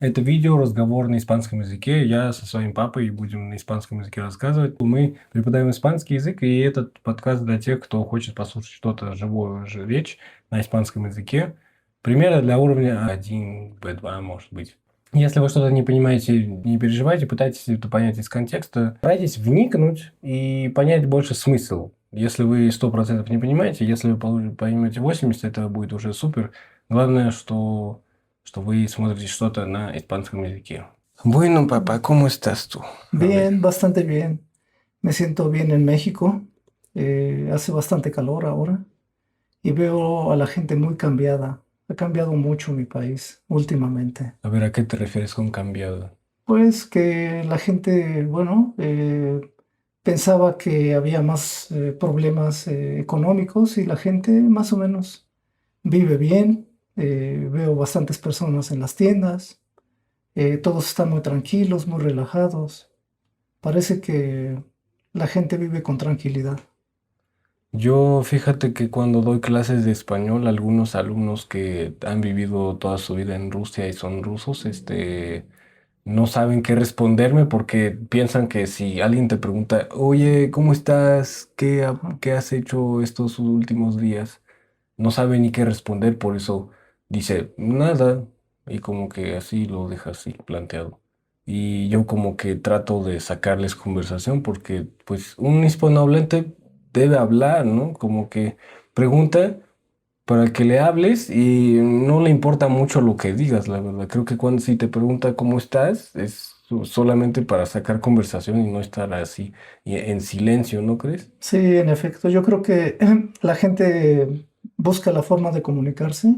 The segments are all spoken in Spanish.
Это видео, разговор на испанском языке. Я со своим папой будем на испанском языке рассказывать. Мы преподаем испанский язык, и этот подкаст для тех, кто хочет послушать что-то живую речь на испанском языке. Примеры для уровня А1, Б2, может быть. Если вы что-то не понимаете, не переживайте, пытайтесь это понять из контекста. Старайтесь вникнуть и понять больше смысл. Если вы 100% не понимаете, если вы поймете 80%, это будет уже супер. Главное, что вы смотрите что-то на испанском языке. Bueno, papá, ¿cómo estás tú? A ver. Bien, bastante bien. Me siento bien en México. Hace bastante calor ahora y veo a la gente muy cambiada. Ha cambiado mucho mi país últimamente. A ver, ¿a qué te refieres con cambiado? Pues que la gente, bueno, pensaba que había más problemas económicos y la gente más o menos vive bien. Veo bastantes personas en las tiendas. Todos están muy tranquilos, muy relajados. Parece que la gente vive con tranquilidad. Yo fíjate que cuando doy clases de español, algunos alumnos que han vivido toda su vida en Rusia y son rusos, no saben qué responderme porque piensan que si alguien te pregunta, oye, ¿cómo estás? Ajá. ¿Qué has hecho estos últimos días? No sabe ni qué responder, por eso dice nada y como que así lo deja así planteado. Y yo como que trato de sacarles conversación porque pues un hispanohablante debe hablar, ¿no? Como que pregunta para que le hables y no le importa mucho lo que digas, la verdad. Creo que cuando si te pregunta cómo estás es solamente para sacar conversación y no estar así y en silencio, ¿no crees? Sí, en efecto, yo creo que la gente busca la forma de comunicarse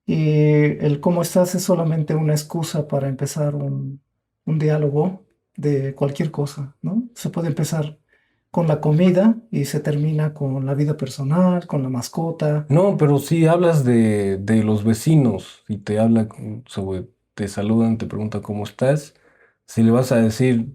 y el cómo estás es solamente una excusa para empezar un diálogo de cualquier cosa, ¿no? Se puede empezar con la comida y se termina con la vida personal, con la mascota. No, pero si hablas de los vecinos y te te saludan, te preguntan cómo estás, si le vas a decir,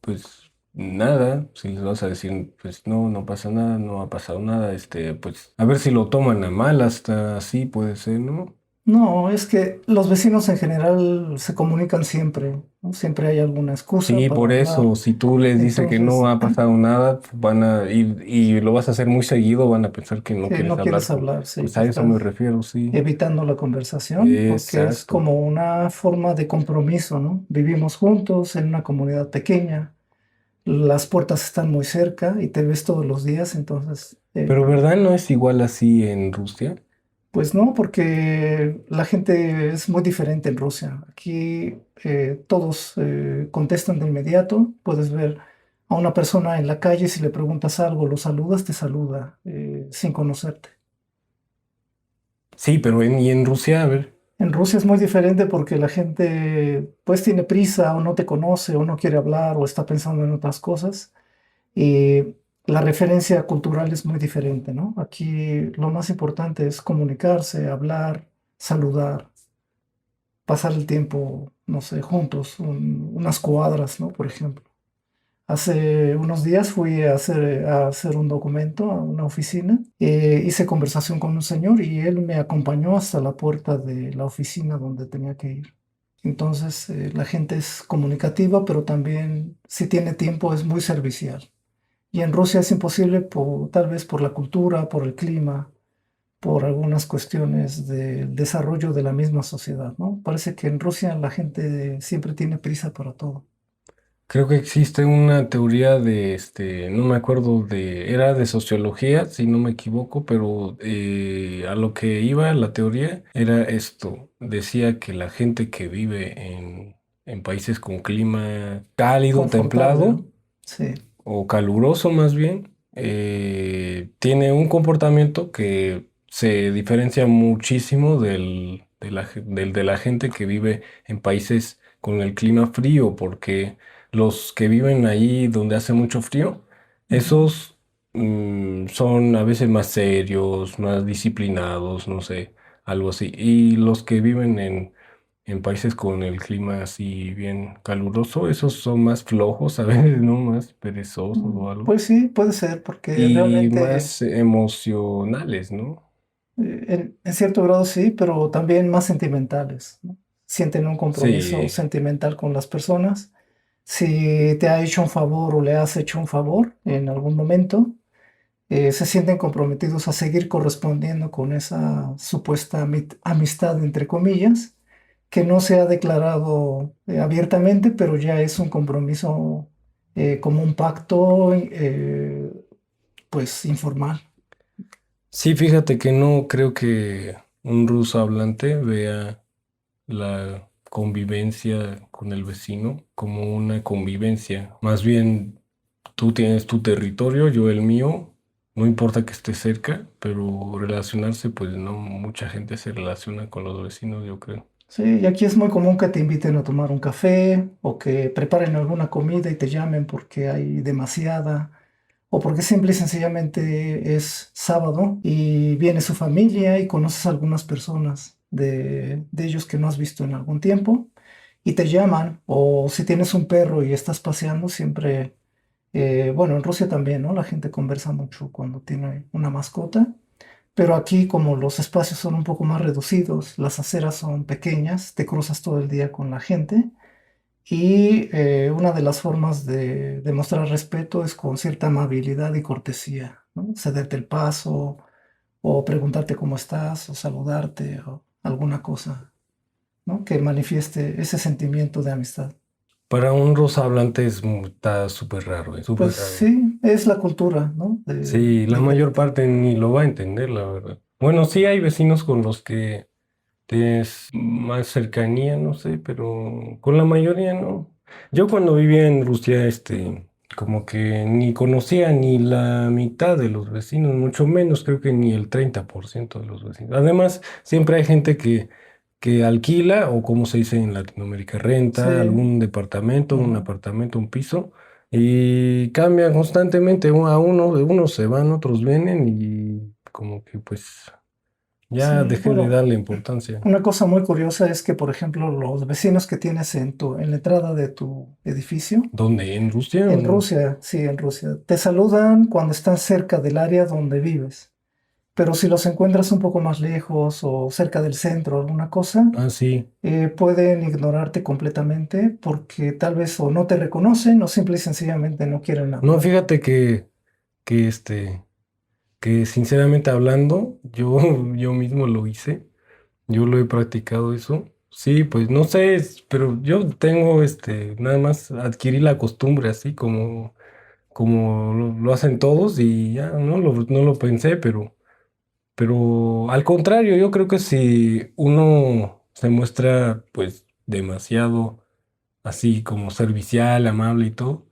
pues nada, si les vas a decir, pues no, no pasa nada, no ha pasado nada, pues a ver si lo toman a mal, hasta así puede ser, ¿no? No, es que los vecinos en general se comunican siempre, ¿no? Siempre hay alguna excusa Sí, para por eso, hablar. si tú les dices que no Entonces, ha pasado nada, van a ir y lo vas a hacer muy seguido, van a pensar que no que quieres no hablar quieres hablar, sí, pues que a eso me estás refiero, sí. evitando la conversación, porque es Exacto. como una forma de compromiso, ¿no? Vivimos juntos en una comunidad pequeña, las puertas están muy cerca y te ves todos los días, entonces, Pero ¿verdad no es igual así en Rusia? pues no, porque la gente es muy diferente en Rusia. Aquí todos contestan de inmediato, puedes ver a una persona en la calle, si le preguntas algo, lo saludas, te saluda sin conocerte. Sí, pero y en Rusia, a ver. En Rusia es muy diferente porque la gente pues tiene prisa o no te conoce o no quiere hablar o está pensando en otras cosas y la referencia cultural es muy diferente, ¿no? Aquí lo más importante es comunicarse, hablar, saludar, pasar el tiempo, no sé, juntos, unas cuadras, ¿no? Por ejemplo. Hace unos días fui a hacer un documento a una oficina. Hice conversación con un señor y él me acompañó hasta la puerta de la oficina donde tenía que ir. Entonces, la gente es comunicativa, pero también, si tiene tiempo, es muy servicial. Y en Rusia es imposible, tal vez por la cultura, por el clima, por algunas cuestiones del desarrollo de la misma sociedad, ¿no? Parece que en Rusia la gente siempre tiene prisa para todo. Creo que existe una teoría no me acuerdo era de sociología, si no me equivoco, pero a lo que iba la teoría era esto. Decía que la gente que vive en países con clima cálido, Confortable, templado ¿no? Sí. o caluroso más bien, tiene un comportamiento que se diferencia muchísimo del de la gente que vive en países con el clima frío, porque los que viven ahí donde hace mucho frío, Ujú. esos son a veces más serios, más disciplinados, no sé, algo así. Y los que viven en países con el clima así bien caluroso, esos son más flojos, a veces, ¿no? Más perezosos o algo. Pues sí, puede ser, porque Y realmente más emocionales, ¿no? en cierto grado sí, pero también más sentimentales, ¿no? sienten un compromiso Sí, sentimental con las personas. Si te ha hecho un favor o le has hecho un favor en algún momento, se sienten comprometidos a seguir correspondiendo con esa supuesta amistad, entre comillas, que no se ha declarado abiertamente, pero ya es un compromiso como un pacto, pues informal. sí, fíjate que no creo que un ruso hablante vea la convivencia con el vecino como una convivencia. Más bien, tú tienes tu territorio, yo el mío. No importa que esté cerca, pero relacionarse, pues no mucha gente se relaciona con los vecinos, yo creo. Sí, y aquí es muy común que te inviten a tomar un café o que preparen alguna comida y te llamen porque hay demasiada o porque simple y sencillamente es sábado y viene su familia y conoces a algunas personas de ellos que no has visto en algún tiempo y te llaman, o si tienes un perro y estás paseando, siempre, bueno, en Rusia también, ¿no? La gente conversa mucho cuando tiene una mascota. Pero aquí, como los espacios son un poco más reducidos, las aceras son pequeñas, te cruzas todo el día con la gente y una de las formas de demostrar respeto es con cierta amabilidad y cortesía, ¿no? Cederte el paso o preguntarte cómo estás o saludarte o alguna cosa, ¿no? Que manifieste ese sentimiento de amistad. Para un ruso hablante está súper raro, Pues súper raro. sí, es la cultura, ¿no? Sí, la mayor Diferente. parte ni lo va a entender, la verdad. Bueno, sí hay vecinos con los que tienes más cercanía, no sé, pero con la mayoría no. Yo cuando vivía en Rusia, como que ni conocía ni la mitad de los vecinos, mucho menos, creo que ni el 30% de los vecinos. Además, siempre hay gente que alquila, o como se dice en Latinoamérica, renta Sí. algún departamento, un Ujú. apartamento, un piso, y cambian constantemente a uno, de unos se van, otros vienen, y como que pues ya Sí, dejé de bueno, darle importancia. una cosa muy curiosa es que, por ejemplo, los vecinos que tienes en la entrada de tu edificio, ¿Dónde? ¿En Rusia? en Rusia, sí, en Rusia, te saludan cuando están cerca del área donde vives. Pero si los encuentras un poco más lejos o cerca del centro o alguna cosa, Ah, sí. pueden ignorarte completamente porque tal vez o no te reconocen o simple y sencillamente no quieren No, hablar. fíjate que que sinceramente hablando, yo, yo mismo lo hice, yo lo he practicado eso. Sí, pues no sé, pero yo tengo nada más adquirí la costumbre así como lo hacen todos y ya no lo pensé, pero al contrario, yo creo que si uno se muestra pues demasiado así como servicial, amable y todo,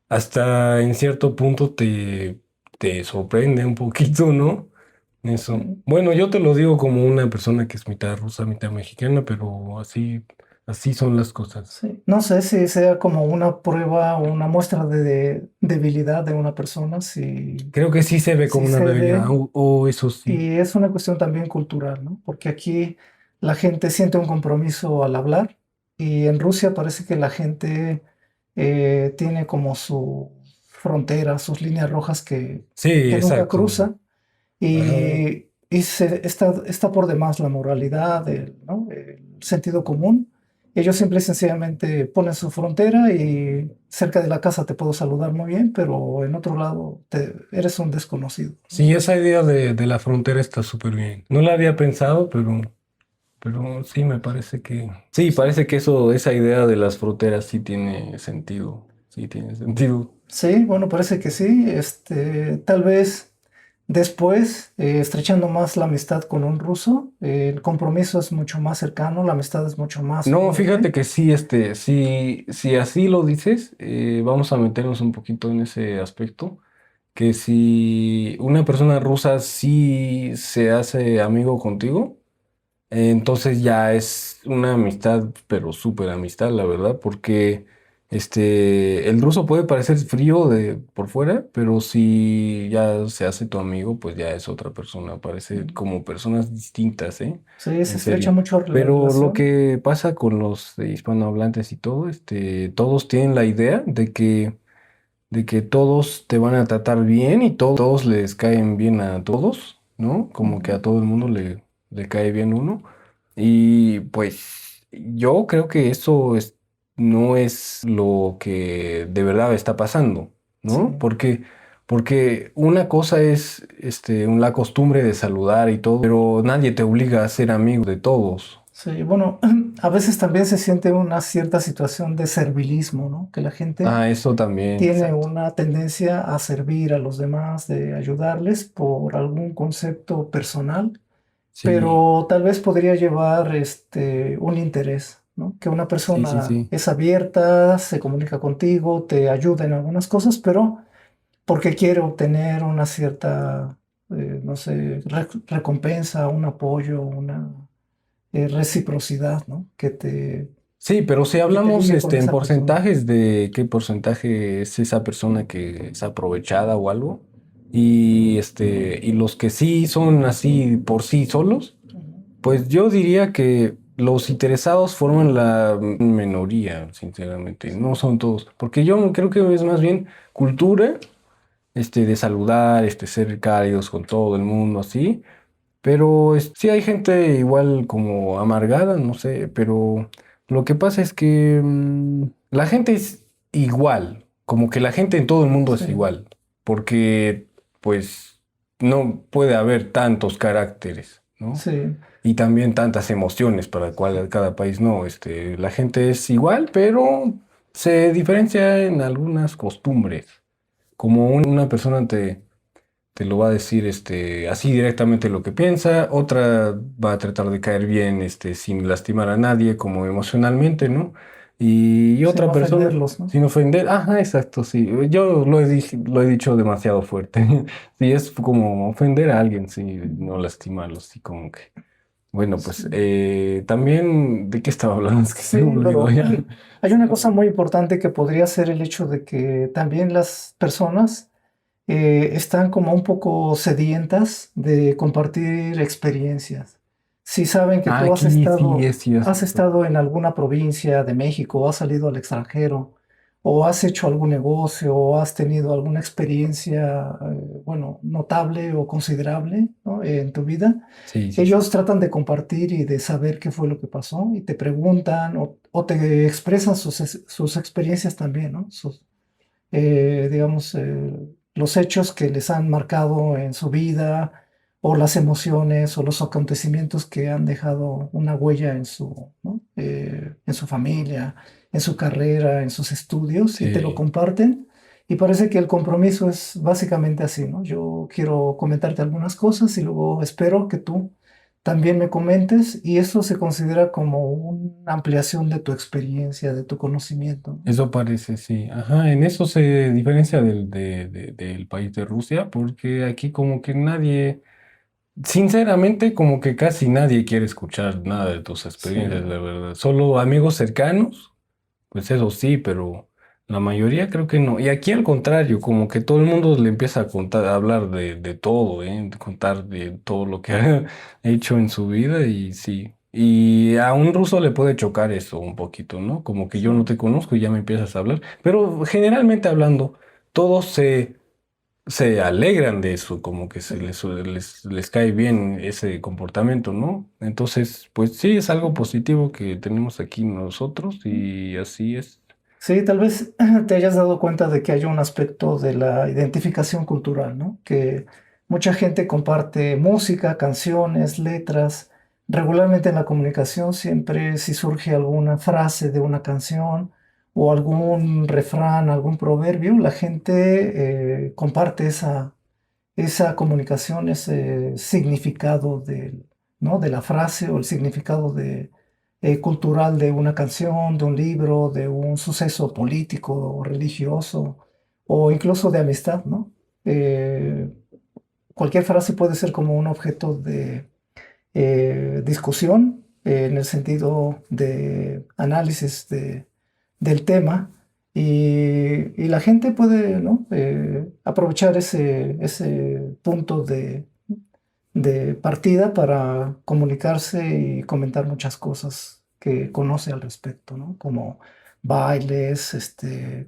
hasta en cierto punto te sorprende un poquito, ¿no? Eso. Sí. Bueno, yo te lo digo como una persona que es mitad rusa, mitad mexicana, pero así son las cosas. Sí, no sé si sea como una prueba o una muestra de debilidad de una persona, Creo que sí se ve si como una se debilidad, ve, o eso sí. y es una cuestión también cultural, ¿no? Porque aquí la gente siente un compromiso al hablar y en Rusia parece que la gente tiene como su frontera, sus líneas rojas Sí, que nunca exacto. cruza Ajá. está por demás la moralidad, ¿no? El sentido común. Ellos simple y sencillamente ponen su frontera y cerca de la casa te puedo saludar muy bien, pero en otro lado eres un desconocido. Sí, esa idea de la frontera está súper bien. No la había pensado, pero sí me parece que... Sí, Sí, parece que esa idea de las fronteras sí tiene sentido. Sí tiene sentido. sí, bueno, parece que sí. Tal vez después, estrechando más la amistad con un ruso, el compromiso es mucho más cercano, la amistad es mucho más No, fuerte. fíjate que sí, si así lo dices, vamos a meternos un poquito en ese aspecto, que si una persona rusa sí se hace amigo contigo, entonces ya es una amistad, pero súper amistad, la verdad, porque el ruso puede parecer frío por fuera, pero si ya se hace tu amigo, pues ya es otra persona, parece como personas distintas, ¿eh? Sí, se En estrecha serio. mucho la Pero lo relación. que pasa con los hispanohablantes y todo, todos tienen la idea de que todos te van a tratar bien y todos les caen bien a todos, ¿no? Como que Ujú. a todo el mundo le cae bien uno. Y pues yo creo que no es lo que de verdad está pasando, Sí, ¿no? Porque una cosa es la costumbre de saludar y todo, pero nadie te obliga a ser amigo de todos. sí. Bueno, a veces también se siente una cierta situación de servilismo, ¿no? Que la gente Ah, eso también, tiene exacto. una tendencia a servir a los demás, de ayudarles por algún concepto personal, Sí, pero tal vez podría llevar un interés, ¿no? Que una sí, sí, persona sí. es abierta, se comunica contigo, te ayuda en algunas cosas, pero porque quiere obtener una cierta, no sé, recompensa, un apoyo, una reciprocidad, ¿no? Sí, pero si Que te hablamos ligue con en esa persona. porcentajes de qué porcentaje es esa persona que es aprovechada o algo, y los que sí son así por sí solos, Ujú. pues yo diría que los interesados forman la minoría, sinceramente, Sí, no son todos, porque yo creo que es más bien cultura, de saludar, ser cálidos con todo el mundo, así, pero sí hay gente igual como amargada, no sé, pero lo que pasa es que la gente es igual, como que la gente en todo el mundo sí, es igual, porque pues no puede haber tantos caracteres, ¿no? sí, Y también tantas emociones para cada país, no, la gente es igual, pero se diferencia en algunas costumbres, como una persona te lo va a decir así directamente lo que piensa, otra va a tratar de caer bien sin lastimar a nadie, como emocionalmente, ¿no? Y sin otra persona ofenderlos, ¿no? sin ofender, ajá, exacto, sí. Yo lo he dicho demasiado fuerte. Sí, es como ofender a alguien, sí, no lastimarlo, sí, como que. Bueno, pues Sí, también, ¿de qué estaba hablando? Es que se me sí, olvidó pero ya. hay una cosa muy importante que podría ser el hecho de que también las personas están como un poco sedientas de compartir experiencias. Si saben que tú Aquí sí es has cierto. estado en alguna provincia de México, o has salido al extranjero, o has hecho algún negocio, o has tenido alguna experiencia, bueno, notable o considerable, ¿no? En tu vida, Sí, sí, sí. ellos tratan de compartir y de saber qué fue lo que pasó y te preguntan o te expresan sus experiencias también, ¿no? Digamos, los hechos que les han marcado en su vida o las emociones o los acontecimientos que han dejado una huella en ¿no? En su familia, en su carrera, en sus estudios y te lo Sí. comparten. Y parece que el compromiso es básicamente así, ¿no? Yo quiero comentarte algunas cosas y luego espero que tú también me comentes y eso se considera como una ampliación de tu experiencia, de tu conocimiento, ¿no? Eso parece, sí. Ajá, en eso se diferencia del país de Rusia, porque aquí como que nadie, sinceramente, como que casi nadie quiere escuchar nada de tus Sí. experiencias, la verdad. Solo amigos cercanos, pues eso sí, pero la mayoría creo que no. Y aquí al contrario, como que todo el mundo le empieza a contar, a hablar de todo, ¿eh? Contar de todo lo que ha hecho en su vida y sí. Y a un ruso le puede chocar eso un poquito, ¿no? Como que Sí, yo no te conozco y ya me empiezas a hablar. Pero generalmente hablando, todos se alegran de eso, como que sí, les cae bien ese comportamiento, ¿no? Entonces, pues sí, es sí. algo positivo que tenemos aquí nosotros y así es. Sí, tal vez te hayas dado cuenta de que hay un aspecto de la identificación cultural, ¿no? Que mucha gente comparte música, canciones, letras. Regularmente en la comunicación siempre si surge alguna frase de una canción o algún refrán, algún proverbio, la gente comparte esa comunicación, ese significado ¿no? de la frase o el significado cultural de una canción, de un libro, de un suceso político o religioso o incluso de amistad, ¿no? Eh, Cualquier frase puede ser como un objeto de discusión en el sentido de análisis del tema y la gente puede, ¿no? Aprovechar ese punto de partida para comunicarse y comentar muchas cosas que conoce al respecto, ¿no? Como bailes,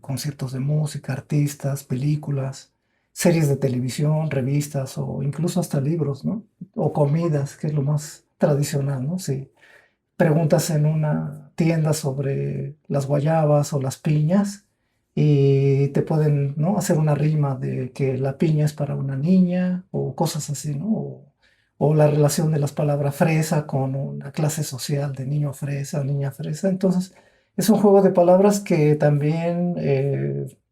conciertos de música, artistas, películas, series de televisión, revistas o incluso hasta libros, ¿no? O comidas, que es lo más tradicional, ¿no? Sí. preguntas en una tienda sobre las guayabas o las piñas y te pueden, ¿no?, hacer una rima de que la piña es para una niña o cosas así, ¿no? O la relación de las palabras fresa con una clase social de niño fresa, niña fresa. Entonces, es un juego de palabras que también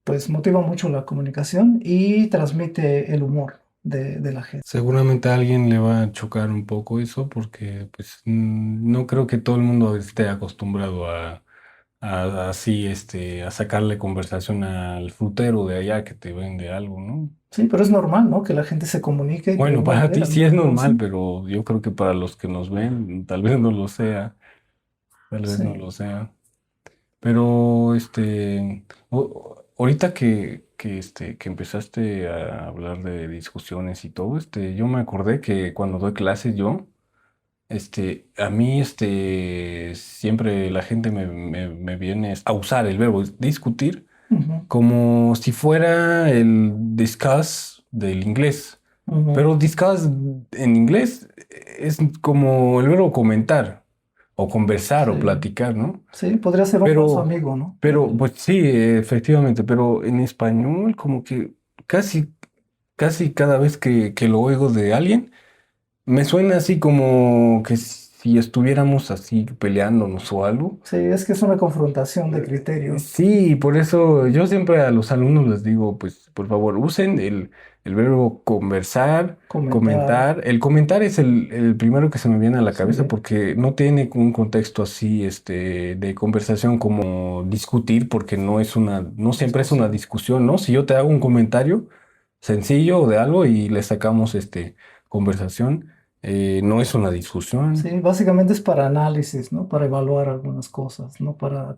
pues motiva mucho la comunicación y transmite el humor de la gente. Seguramente a alguien le va a chocar un poco eso porque pues no creo que todo el mundo esté acostumbrado así a sacarle conversación al frutero de allá que te vende algo, ¿no? Sí, pero es normal, ¿no? Que la gente se comunique y Bueno, para pregunte ti al sí es mismo normal, sí. pero yo creo que para los que nos ven tal vez no lo sea, tal vez no Sí. lo sea. Pero ahorita que empezaste a hablar de discusiones y todo, yo me acordé que cuando doy clases yo, a mí, siempre la gente me viene a usar el verbo discutir Ujú, como si fuera el discuss del inglés. ujú. Pero discuss en inglés es como el verbo comentar o conversar o Sí, platicar, ¿no? sí, podría ser un falso Pero, amigo, ¿no? pues sí, efectivamente, pero en español como que casi, casi cada vez que lo oigo de alguien, me suena así como que si estuviéramos así peleándonos o algo. Sí, es que es una confrontación de criterios. Sí, por eso yo siempre a los alumnos les digo, pues por favor, usen el verbo conversar, Comentar, comentar. El comentar es el primero que se me viene a la sí, cabeza porque no tiene un contexto así, de conversación como discutir, porque no siempre es una discusión. discusión, ¿no? Si yo te hago un comentario sencillo de algo y le sacamos, conversación, no es una discusión. Sí, básicamente es para análisis, ¿no? Para evaluar algunas cosas, no para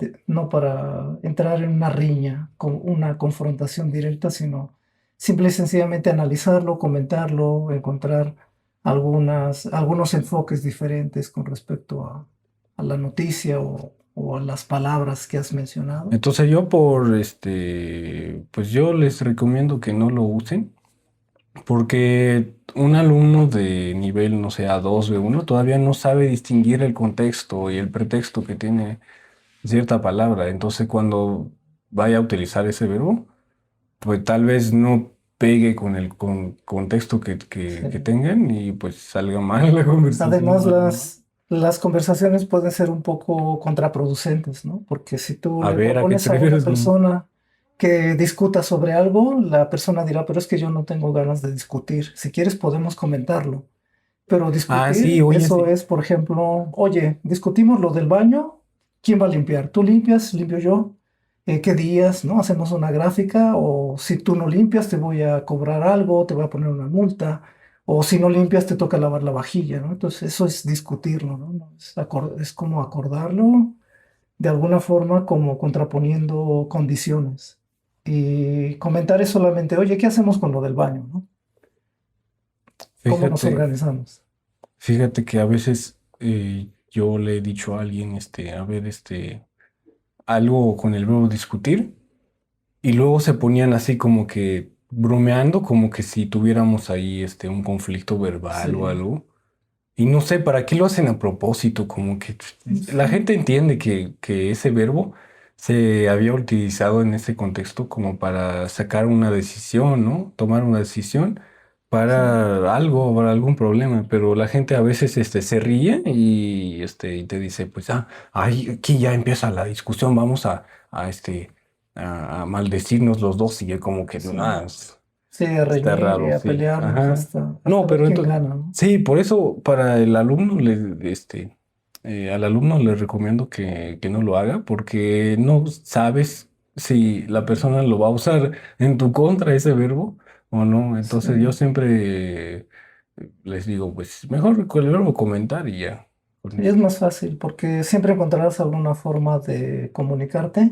entrar en una riña, con una confrontación directa, sino simple y sencillamente analizarlo, comentarlo, encontrar algunos enfoques diferentes con respecto a la noticia o a las palabras que has mencionado. Entonces yo pues yo les recomiendo que no lo usen porque un alumno de nivel, no sé, A2, B1 todavía no sabe distinguir el contexto y el pretexto que tiene cierta palabra. Entonces cuando vaya a utilizar ese verbo, pues tal vez no pegue con el contexto que Sí. tengan y pues salga mal la conversación Además, o algo, ¿no? las conversaciones pueden ser un poco contraproducentes, ¿no? Porque si tú A le ver, ¿a qué te propones a una refieres con...? persona que discuta sobre algo, la persona dirá, pero es que yo no tengo ganas de discutir. Si quieres, podemos comentarlo. Pero Ah, sí, discutir, oye, eso sí. es, por ejemplo, oye, discutimos lo del baño, ¿quién va a limpiar? ¿Tú limpias? ¿Limpio yo? ¿Qué días? ¿No? Hacemos una gráfica o si tú no limpias te voy a cobrar algo, te voy a poner una multa o si no limpias te toca lavar la vajilla, ¿no? Entonces eso es discutirlo, ¿no? No, es como acordarlo de alguna forma como contraponiendo condiciones. Y comentar es solamente, oye, ¿qué hacemos con lo del baño, ¿no? ¿Cómo nos Fíjate. organizamos? Fíjate que a veces yo le he dicho a alguien, a ver, algo con el verbo discutir, y luego se ponían así como que bromeando, como que si tuviéramos ahí, un conflicto verbal o Sí, algo. Y no sé, ¿para qué lo hacen a propósito? Como que la sí, gente entiende que ese verbo se había utilizado en ese contexto como para sacar una decisión, ¿no? Tomar una decisión sí. para algo, para algún problema, pero la gente a veces se ríe y te dice, pues, ahí, aquí ya empieza la discusión, vamos a, a maldecirnos los dos y yo como que, Sí, sí, a está reñir y raro, a sí. pelearnos Ajá. hasta No, ver pero quién entonces, gana, ¿no? sí, por eso para el alumno, al alumno le recomiendo que no lo haga porque no sabes si la persona lo va a usar en tu contra ese verbo o no. Sí. Entonces yo siempre les digo, pues mejor con el verbo comentar y ya, con Sí, es eso. más fácil porque siempre encontrarás alguna forma de comunicarte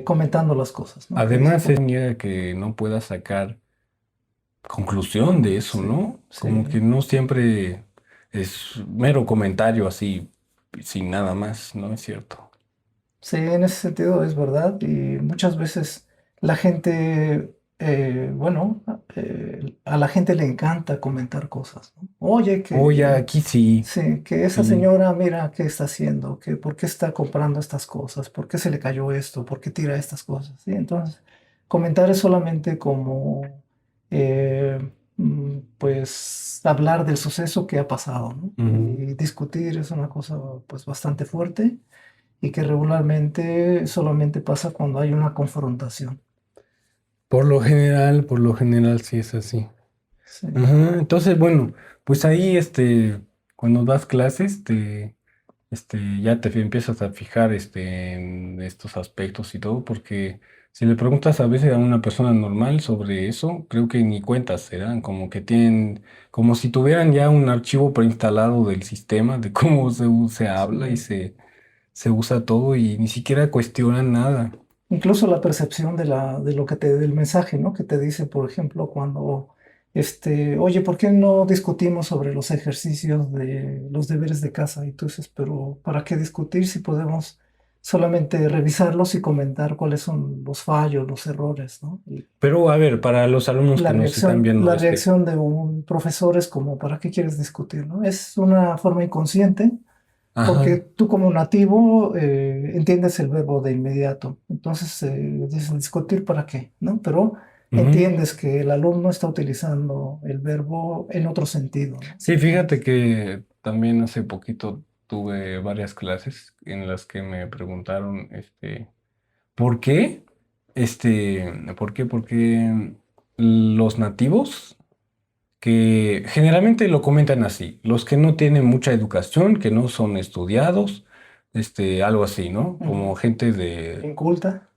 comentando las cosas, ¿no? Que es Además, es niega que no pueda sacar conclusión de eso, sí, ¿no? sí, Como que no siempre es mero comentario así, sin nada más, ¿no es cierto? sí, en ese sentido es verdad y muchas veces la gente bueno, a la gente le encanta comentar cosas, ¿no? Oye, Oye, que aquí sí, sí, que esa sí. señora, mira qué está haciendo, que por qué está comprando estas cosas, por qué se le cayó esto, por qué tira estas cosas, ¿sí? Entonces, comentar es solamente como, eh, pues, hablar del suceso que ha pasado, ¿no? Ujú. Y discutir es una cosa, pues, bastante fuerte y que regularmente solamente pasa cuando hay una confrontación. Por lo general sí es así. Sí, Ajá, entonces, bueno, pues ahí, cuando das clases, ya te empiezas a fijar, en estos aspectos y todo, porque si le preguntas a veces a una persona normal sobre eso, creo que ni cuentas se dan, como que tienen, como si tuvieran ya un archivo preinstalado del sistema, de cómo se sí. habla y se usa todo y ni siquiera cuestionan nada. Incluso la percepción de lo que del mensaje, ¿no? Que te dice, por ejemplo, cuando, oye, ¿por qué no discutimos sobre los ejercicios de los deberes de casa? Y tú dices, pero ¿para qué discutir si podemos solamente revisarlos y comentar cuáles son los fallos, los errores, ¿no? Y Pero a ver, para los alumnos que nos están viendo, la reacción de un profesor es como, ¿para qué quieres discutir, no? Es una forma inconsciente porque ajá. tú como nativo entiendes el verbo de inmediato. Entonces dices, discutir para qué, ¿no? Pero Ujú. entiendes que el alumno está utilizando el verbo en otro sentido, ¿no? Sí, fíjate Entonces, que también hace poquito tuve varias clases en las que me preguntaron, ¿por qué? ¿Por qué? Porque los nativos, que generalmente lo comentan así, los que no tienen mucha educación, que no son estudiados, algo así, ¿no? Como ujú. gente de, Inculta,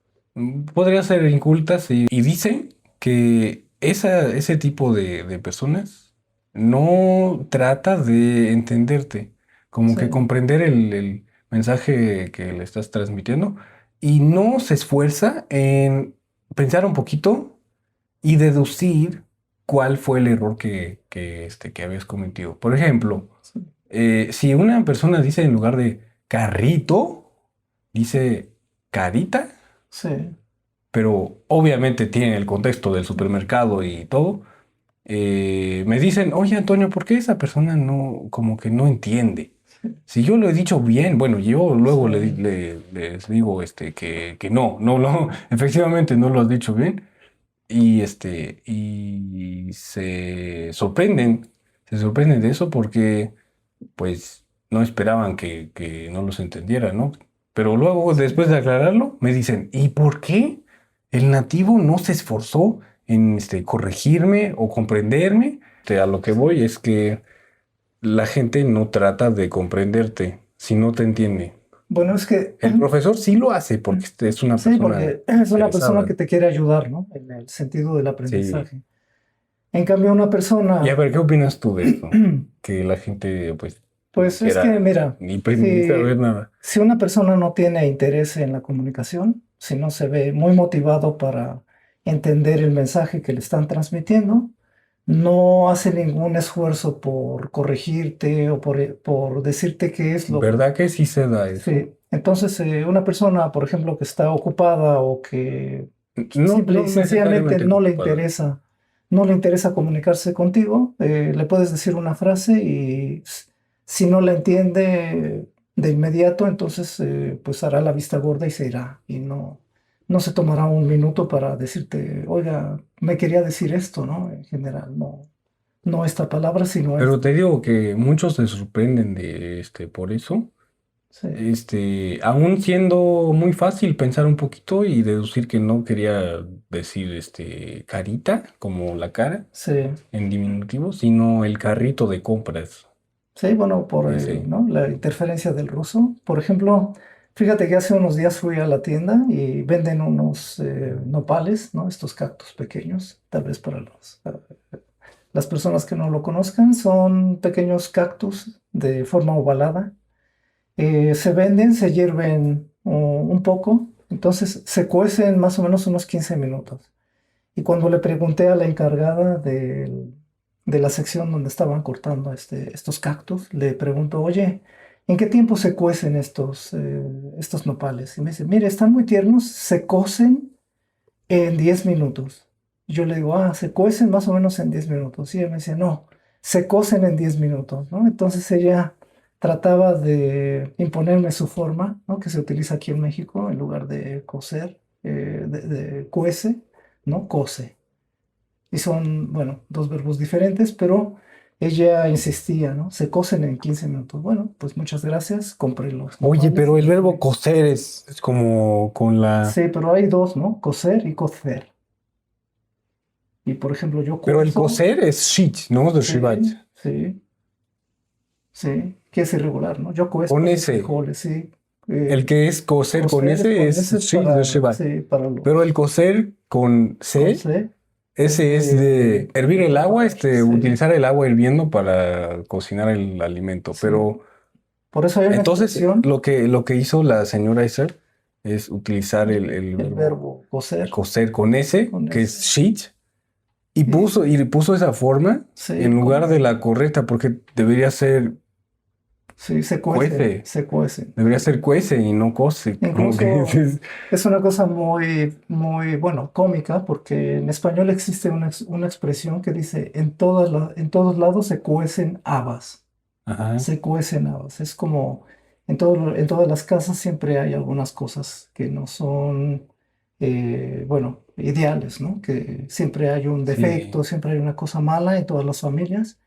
podría ser incultas y dicen que ese tipo de personas no trata de entenderte, como sí, que comprender el mensaje que le estás transmitiendo y no se esfuerza en pensar un poquito y deducir cuál fue el error que habías cometido. Por ejemplo, sí, si una persona dice en lugar de carrito, dice carita, sí, pero obviamente tienen el contexto del supermercado y todo, me dicen, oye Antonio, ¿por qué esa persona no, como que no entiende? sí, Si yo lo he dicho bien, bueno, yo sí, luego les digo que no, no, no, efectivamente no lo has dicho bien, y se sorprenden de eso porque pues no esperaban que no los entendiera, ¿no? Pero luego, sí. después de aclararlo, me dicen, ¿y por qué el nativo no se esforzó en corregirme o comprenderme? A lo que Sí. voy es que la gente no trata de comprenderte si no te entiende. Bueno, es que El profesor sí lo hace porque es una sí, persona porque es una persona interesada. que te quiere ayudar, ¿no? En el sentido del Sí. aprendizaje. En cambio, una Y a persona, ver, ¿qué opinas tú de esto? Que la gente, pues, no pues es que, quiera mira, ni saber si, nada. si una persona no tiene interés en la comunicación, si no se ve muy motivado para entender el mensaje que le están transmitiendo, no hace ningún esfuerzo por corregirte o por decirte qué es lo que... ¿Verdad que sí se da eso? Sí. Entonces, una persona, por ejemplo, que está ocupada o que No, simple y no sencillamente necesariamente ocupada. no le interesa comunicarse contigo, le puedes decir una frase y si no la entiende de inmediato, entonces pues hará la vista gorda y se irá y no se tomará un minuto para decirte, oiga, me quería decir esto, ¿no? En general, no esta palabra, sino Pero esta. te digo que muchos se sorprenden de por eso. Sí, Aún siendo muy fácil pensar un poquito y deducir que no quería decir carita, como la cara, sí. en diminutivo, sino el carrito de compras. Sí, bueno, por Ese. ¿no? La interferencia del ruso. Por ejemplo, fíjate que hace unos días fui a la tienda y venden unos nopales, ¿no? Estos cactus pequeños, tal vez para las personas que no lo conozcan, son pequeños cactus de forma ovalada. Se venden, se hierven un poco, entonces se cuecen más o menos unos 15 minutos. Y cuando le pregunté a la encargada de la sección donde estaban cortando estos cactus, le pregunto, oye, ¿en qué tiempo se cuecen estos nopales? Y me dice, mire, están muy tiernos, se cocen en 10 minutos. Yo le digo, se cuecen más o menos en 10 minutos. Y ella me decía, no, se cocen en 10 minutos, ¿no? Entonces ella trataba de imponerme su forma, ¿no? Que se utiliza aquí en México en lugar de cocer, de cuece, ¿no? Cose. Y son, bueno, dos verbos diferentes, pero ella insistía, ¿no? Se cocen en 15 minutos. Bueno, pues muchas gracias, compré los Oye, nopales. pero el verbo coser es como con la... Sí, pero hay dos, ¿no? Coser y cocer. Y por ejemplo, yo Pero el cuezo, coser es shit, ¿no? De shivat. sí, sí, sí, que es irregular, ¿no? Yo cuezo Con los ese. frijoles, sí. El que es coser con Cocer ese con es ese es shit de para, shivat. sí, para Pero el los, coser con con C, C, es ese es de hervir de el agua, preparar, sí, utilizar el agua hirviendo para cocinar el alimento. sí. Pero Por eso hay una entonces expresión, lo que hizo la señora Isar es utilizar el el verbo verbo cocer coser con S, con que es ese. sheet, Y y puso esa forma en sí, lugar de la correcta, porque debería ser sí, cuece, se cuecen. debería ser cuece y no cose, como que Incluso es una cosa muy, muy, bueno, cómica, porque en español existe una expresión que dice, en todos lados se cuecen habas, ajá, se cuecen habas. Es como, en todas las casas siempre hay algunas cosas que no son, bueno, ideales, ¿no? Que siempre hay un sí, defecto, siempre hay una cosa mala en todas las familias.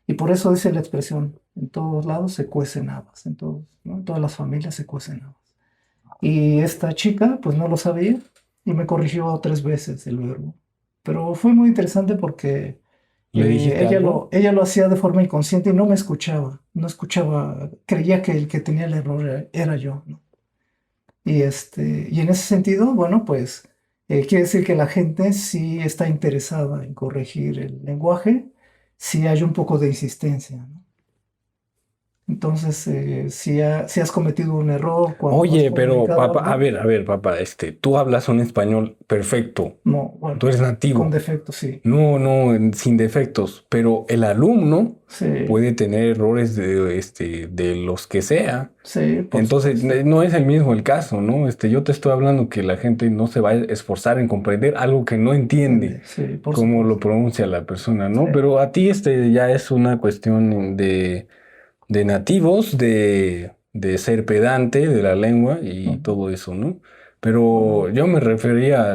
Y por eso dice la expresión, en todos lados se cuecen habas, en todos, ¿no? En todas las familias se cuecen habas. Y esta chica, pues no lo sabía y me corrigió 3 veces el verbo. Pero fue muy interesante porque ¿le dijiste algo? ella lo hacía de forma inconsciente y no me escuchaba. No escuchaba, creía que el que tenía el error era yo, ¿no? Y en ese sentido, bueno, pues quiere decir que la gente sí está interesada en corregir el lenguaje, si hay un poco de insistencia, ¿no? Entonces, si has cometido un error cuando has Oye, pero comunicado papá, algo, a ver, papá, tú hablas un español perfecto, no, tú bueno, eres con nativo. defecto, sí. No, no, sin defectos, pero el alumno Sí, puede tener errores de los que sea. sí, por Entonces, supuesto. no es el mismo el caso, ¿no? Yo te estoy hablando que la gente no se va a esforzar en comprender algo que no entiende, Sí, por cómo lo supuesto. pronuncia la persona, Sí, ¿no? Pero a ti ya es una cuestión de nativos, de ser pedante de la lengua y ujú. todo eso, ¿no? Pero Bueno, yo me refería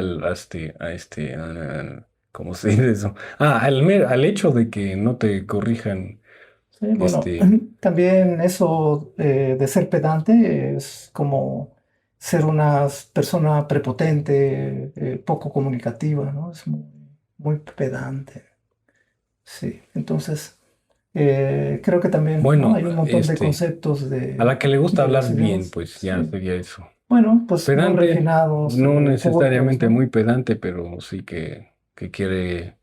¿cómo se dice eso? Al hecho de que no te corrijan, sí, bueno, este, también eso de ser pedante es como ser una persona prepotente, poco comunicativa, ¿no? Es muy, muy pedante. Sí, entonces creo que también, ¿no? bueno, Hay un montón de conceptos a la que le gusta de los hablar bien, idiomas. pues ya Sí. sería eso. Bueno, pues muy Pedante, refinados, no pulcros, necesariamente ¿no? muy pedante, pero sí que quiere.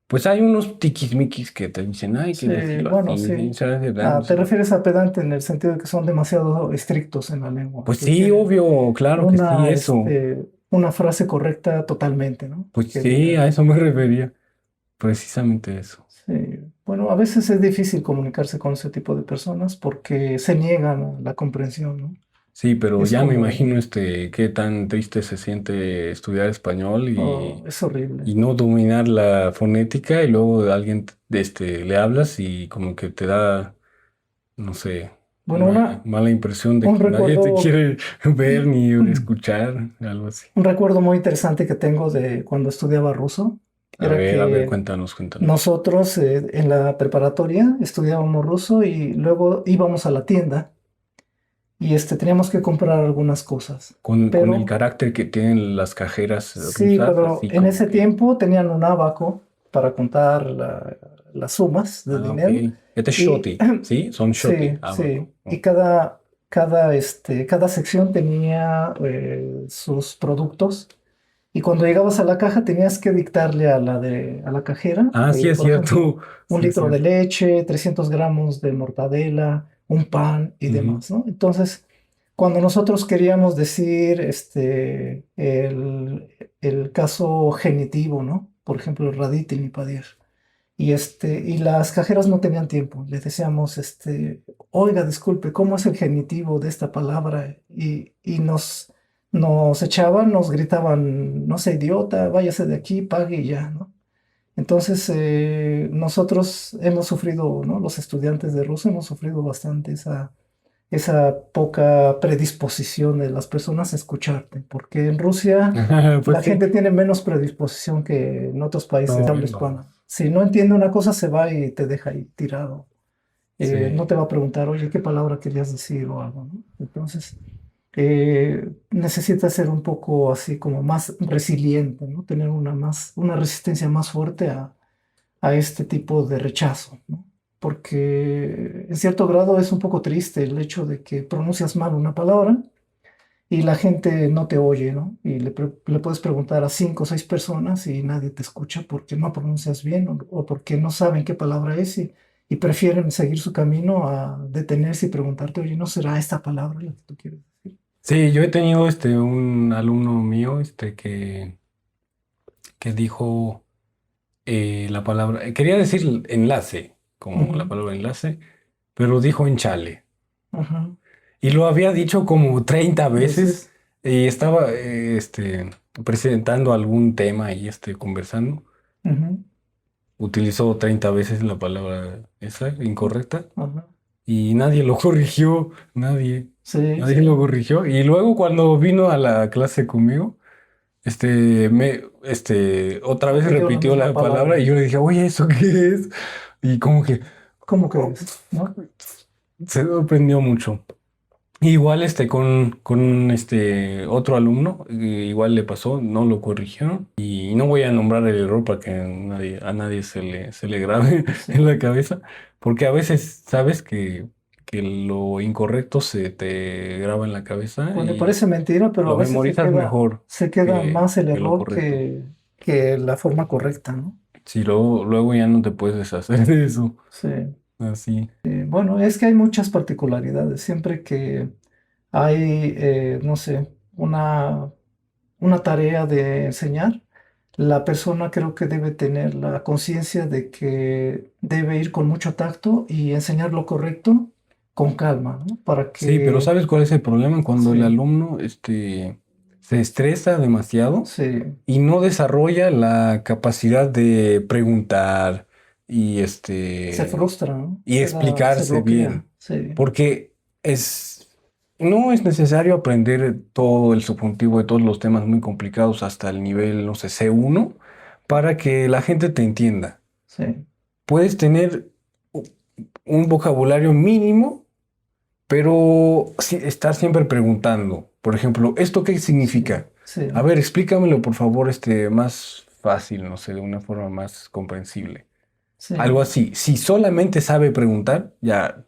Pues hay unos tiquismiquis que te dicen, hay que Sí, decirlo bueno, así, sí. Te sí. refieres a pedante en el sentido de que son demasiado estrictos en la lengua, Pues que sí, quieren obvio, claro que sí, eso. una frase correcta totalmente, ¿no? Pues Que sí, a diga, eso me refería, precisamente eso. sí. Bueno, a veces es difícil comunicarse con ese tipo de personas porque se niegan a la comprensión, ¿no? Sí, pero Es ya me como, imagino qué tan triste se siente estudiar español oh, es horrible. y no dominar la fonética y luego a alguien le hablas y como que te da, no sé, Bueno, una mala impresión de un que nadie te recuerdo, quiere ver ni escuchar, algo así. un recuerdo muy interesante que tengo de cuando estudiaba ruso era A ver, que cuéntanos, cuéntanos. nosotros en la preparatoria estudiábamos ruso y luego íbamos a la tienda y teníamos que comprar algunas cosas. Con el Pero carácter que tienen las cajeras sí, rusas, pero así en como ese que, tiempo tenían un abaco para contar las sumas de ok, dinero este es y shoti, ¿sí? Son shoti, sí, sí, abaco. y Ok. cada sección tenía sus productos. Y cuando llegabas a la caja tenías que dictarle a la cajera, Ah, sí es por ejemplo, cierto, un sí es litro de cierto. leche, 300 gramos de mortadela, un pan y Ujú. demás, ¿no? Entonces, cuando nosotros queríamos decir el caso genitivo, ¿no? Por ejemplo, raditi ni padir. Y las cajeras no tenían tiempo. Les decíamos, oiga, disculpe, ¿cómo es el genitivo de esta palabra? Y nos echaban, nos gritaban, no sé, idiota, váyase de aquí, pague y ya, ¿no? Entonces, nosotros hemos sufrido, ¿no? Los estudiantes de ruso hemos sufrido bastante esa poca predisposición de las personas a escucharte, porque en Rusia Pues la sí. gente tiene menos predisposición que en otros países de No, habla no. hispana. Si no entiende una cosa, se va y te deja ahí tirado. No Sí. te va a preguntar, oye, ¿qué palabra querías decir o algo, ¿no? Entonces, necesitas ser un poco así como más resiliente, ¿no? Tener una resistencia más fuerte a este tipo de rechazo, ¿no? Porque en cierto grado es un poco triste el hecho de que pronuncias mal una palabra y la gente no te oye, ¿no? Y le puedes preguntar a 5 o 6 personas y nadie te escucha porque no pronuncias bien o porque no saben qué palabra es y prefieren seguir su camino a detenerse y preguntarte, oye, ¿no será esta palabra la que tú quieres decir? Sí, yo he tenido un alumno mío que dijo la palabra, quería decir enlace, como la Ujú, palabra enlace, pero dijo enchale. ajá. Y lo había dicho como 30 veces Veces, y estaba presentando algún tema y conversando. ujú, Utilizó 30 veces la palabra esa incorrecta ajá. y nadie lo corrigió, nadie, Sí, nadie lo corrigió. Y luego cuando vino a la clase conmigo, otra vez repitió la repitió misma la palabra palabra. y yo le dije, oye, ¿eso qué es? Y como que ¿Cómo crees? ¿No? se sorprendió mucho. Igual con otro alumno, igual le pasó, no lo corrigieron y no voy a nombrar el error para que a nadie se le grabe Sí. en la cabeza, porque a veces sabes que lo incorrecto se te graba en la cabeza Pues y parece mentira, pero a lo veces memorizas mejor se queda más el que lo error correcto. que la forma correcta, ¿no? Si luego ya no te puedes deshacer de eso, Sí. así. Bueno, es que hay muchas particularidades. Siempre que hay, no sé, una tarea de enseñar, la persona creo que debe tener la conciencia de que debe ir con mucho tacto y enseñar lo correcto con calma, ¿no? Para Sí, pero que, ¿sabes cuál es el problema? Cuando el sí, alumno se estresa demasiado sí, y no desarrolla la capacidad de preguntar y se frustra, ¿no? y Se explicarse bloquea, bien. sí, Porque no es necesario aprender todo el subjuntivo de todos los temas muy complicados hasta el nivel, no sé, C1 para que la gente te entienda. sí, Puedes tener u- un vocabulario mínimo pero sí, estar siempre preguntando, por ejemplo, ¿esto qué sí, significa? sí, A ver, explícamelo, por favor, más fácil, no sé, de una forma más comprensible. Algo sí. así. Si solamente sabe preguntar, ya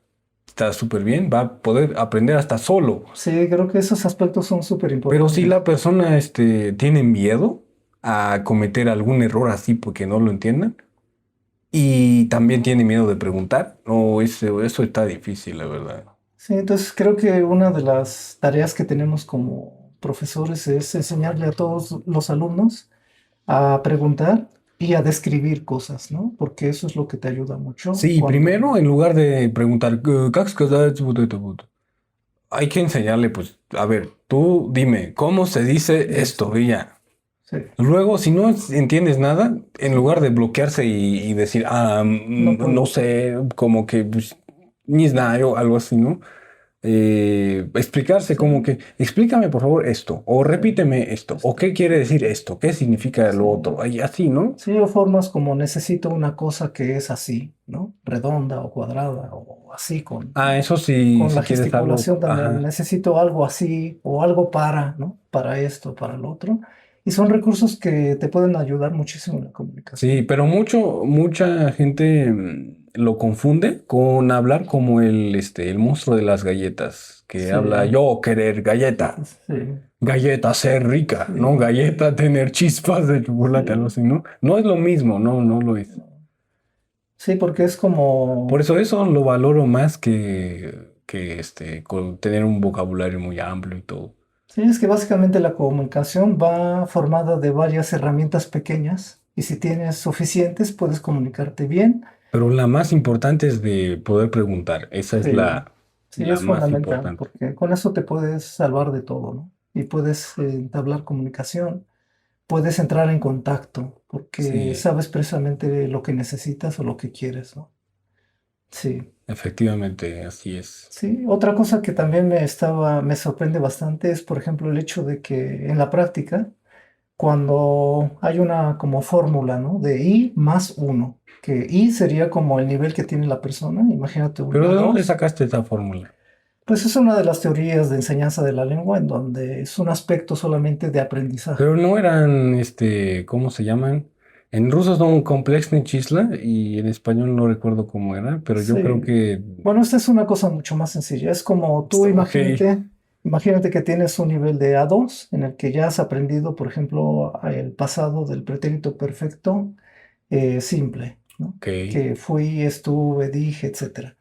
está súper bien, va a poder aprender hasta solo. Sí, creo que esos aspectos son súper Pero si importantes. la persona tiene miedo a cometer algún error así porque no lo entiendan y también tiene miedo de preguntar, no, eso está difícil, la verdad. Sí, entonces creo que una de las tareas que tenemos como profesores es enseñarle a todos los alumnos a preguntar y a describir cosas, ¿no? Porque eso es lo que te ayuda mucho Sí, cuando... primero, en lugar de preguntar, "¿Как сказать вот это вот?", hay que enseñarle, pues, a ver, tú dime, ¿cómo se dice esto? Esto, Y ya. sí, Luego, si no entiendes nada, en sí, lugar de bloquearse y decir, no no puedo. sé, como que, pues, ni знаю, algo así, ¿no? Explicarse Sí, como que, explícame por favor esto, o sí, repíteme esto, o esto, qué quiere decir esto, qué significa sí. lo otro, y así, ¿no? Sí, o formas como necesito una cosa que es así, ¿no? Redonda o cuadrada o así Ah, eso sí, con la si quieres algo, gesticulación también. ajá. Necesito algo así o algo para, ¿no? Para esto, para lo otro. Y son recursos que te pueden ayudar muchísimo en la Sí, comunicación. pero mucha gente lo confunde con hablar como el monstruo de las galletas, que Sí, habla yo querer galleta, sí, galleta ser rica, ¿no? sí, Galleta tener chispas de chocolate, algo sí. así, ¿no? No es lo mismo, no lo es. Sí, porque es Por como, eso lo valoro más que con tener un vocabulario muy amplio y todo. sí, es que básicamente la comunicación va formada de varias herramientas pequeñas y si tienes suficientes puedes comunicarte bien. Pero la más importante es de poder preguntar, esa es Sí, sí, la es más fundamental importante. porque con eso te puedes salvar de todo, ¿no? y puedes entablar comunicación, puedes entrar en contacto porque Sí, sabes precisamente lo que necesitas o lo que quieres, ¿no? Sí. efectivamente, así es. Sí, otra cosa que también me sorprende bastante es, por ejemplo, el hecho de que en la práctica, cuando hay una como fórmula, ¿no? De I más uno, que I sería como el nivel que tiene la persona, imagínate Pero una ¿de dónde 2, sacaste esa fórmula? pues es una de las teorías de enseñanza de la lengua en donde es un aspecto solamente de aprendizaje. Pero no eran, ¿cómo se llaman? En ruso son complexny chisla y en español no recuerdo cómo era, pero yo creo Sí. que... Bueno, esta es una cosa mucho más sencilla. Es como tú Ok, imagínate que tienes un nivel de A2 en el que ya has aprendido, por ejemplo, el pasado del pretérito perfecto simple, ¿no? ok, Que fui, estuve, dije, etcétera.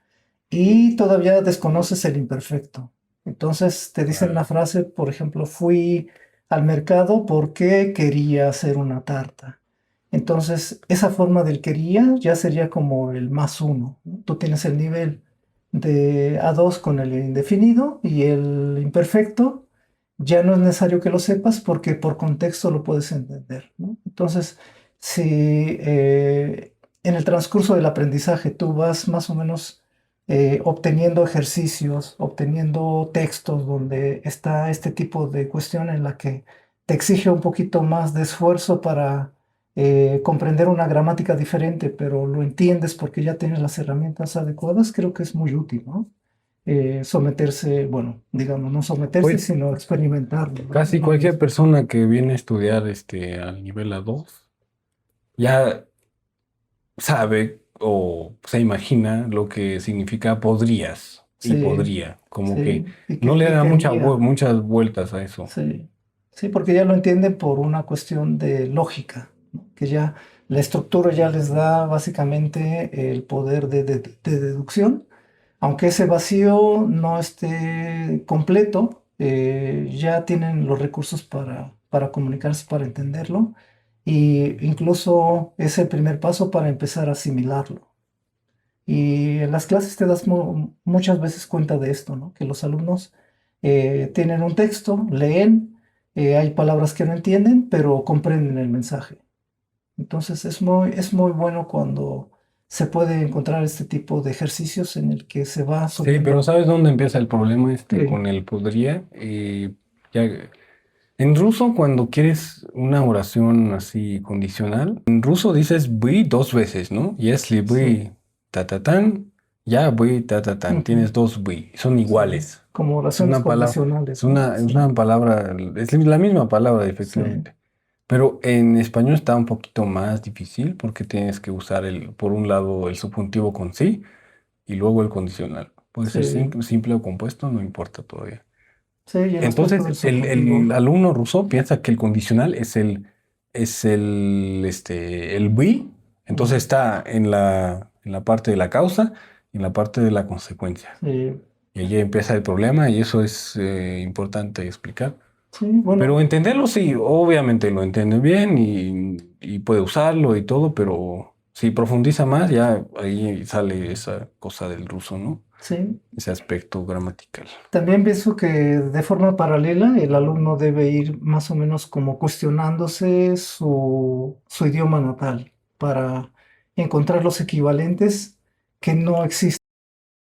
Y todavía desconoces el imperfecto. Entonces te dicen claro. una frase, por ejemplo, fui al mercado porque quería hacer una tarta. Entonces, esa forma del quería ya sería como el más uno, ¿no? Tú tienes el nivel de A2 con el indefinido y el imperfecto. Ya no es necesario que lo sepas porque por contexto lo puedes entender, ¿no? Entonces, si en el transcurso del aprendizaje tú vas más o menos obteniendo ejercicios, obteniendo textos donde está este tipo de cuestión en la que te exige un poquito más de esfuerzo para comprender una gramática diferente, pero lo entiendes porque ya tienes las herramientas adecuadas, creo que es muy útil, ¿no? Someterse, bueno, digamos, no someterse, Pues sino experimentarlo, ¿no? casi Uno cualquier mismo. persona que viene a estudiar al nivel A2 ya sabe o se imagina lo que significa podrías y Sí, podría, como que sí, y, no le y da quería, muchas vueltas a eso. sí, sí, porque ya lo entienden por una cuestión de lógica, ¿no? Que ya la estructura ya les da básicamente el poder de deducción, aunque ese vacío no esté completo, ya tienen los recursos para comunicarse, para entenderlo, y incluso es el primer paso para empezar a asimilarlo. Y en las clases te das muchas veces cuenta de esto, ¿no? Que los alumnos tienen un texto, leen, hay palabras que no entienden, pero comprenden el mensaje. Entonces es muy bueno cuando se puede encontrar este tipo de ejercicios en el que se va Sí, pero subiendo. ¿sabes dónde empieza el problema Sí, con el podría? Ya, en ruso, cuando quieres una oración así condicional, en ruso dices voy dos veces, ¿no? Если sí, вы ta-ta-tan, ya voy ta-ta-tan. ujú, Tienes dos voy, son sí. iguales. Como Es oraciones una palabra, condicionales, ¿no? es Sí, una palabra, es la misma palabra, sí, efectivamente. Pero en español está un poquito más difícil porque tienes que usar por un lado el subjuntivo con sí y luego el condicional. Puede ser sí, simple o compuesto, no importa todavía. sí, y el aspecto Entonces, del el subjuntivo. alumno ruso piensa que el condicional el be, entonces Ujú, está en la parte de la causa y en la parte de la consecuencia. sí, Y allí empieza el problema y eso es importante explicar. sí, Pero bueno. entenderlo sí, obviamente lo entiende bien y puede usarlo y todo, pero si profundiza más, ya ahí sale esa cosa del ruso, ¿no? Sí, Ese aspecto gramatical. también pienso que de forma paralela el alumno debe ir más o menos como cuestionándose su idioma natal para encontrar los equivalentes que no existen.